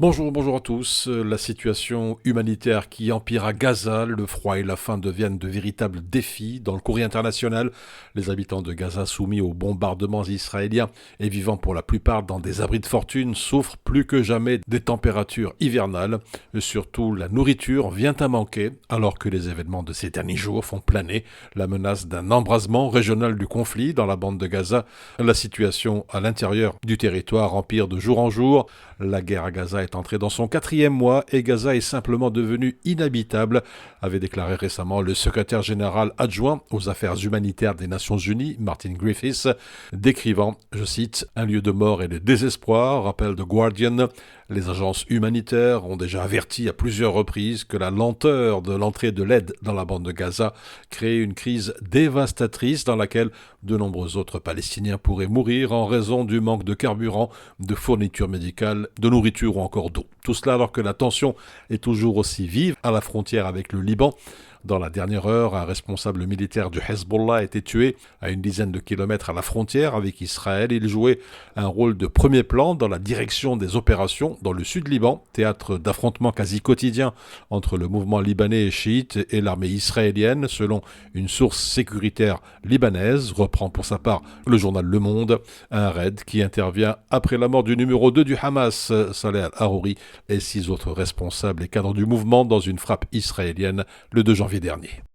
Bonjour à tous. La situation humanitaire qui empire à Gaza, le froid et la faim deviennent de véritables défis. Dans le courrier international, les habitants de Gaza soumis aux bombardements israéliens et vivant pour la plupart dans des abris de fortune souffrent plus que jamais des températures hivernales. Surtout, la nourriture vient à manquer alors que les événements de ces derniers jours font planer la menace d'un embrasement régional du conflit dans la bande de Gaza. La situation à l'intérieur du territoire empire de jour en jour. La guerre à Gaza est entrée dans son quatrième mois et Gaza est simplement devenue inhabitable, avait déclaré récemment le secrétaire général adjoint aux affaires humanitaires des Nations Unies, Martin Griffiths, décrivant, je cite, un lieu de mort et de désespoir, rappelle The Guardian. Les agences humanitaires ont déjà averti à plusieurs reprises que la lenteur de l'entrée de l'aide dans la bande de Gaza crée une crise dévastatrice dans laquelle de nombreux autres Palestiniens pourraient mourir en raison du manque de carburant, de fournitures médicales, de nourriture ou encore d'eau. Tout cela alors que la tension est toujours aussi vive à la frontière avec le Liban. Dans la dernière heure, un responsable militaire du Hezbollah a été tué à une dizaine de kilomètres à la frontière avec Israël. Il jouait un rôle de premier plan dans la direction des opérations dans le sud Liban, théâtre d'affrontements quasi quotidiens entre le mouvement libanais et chiite et l'armée israélienne, selon une source sécuritaire libanaise, reprend pour sa part le journal Le Monde, un raid qui intervient après la mort du numéro 2 du Hamas, Saleh al-Harouri, et 6 autres responsables et cadres du mouvement dans une frappe israélienne le 2 janvier dernier.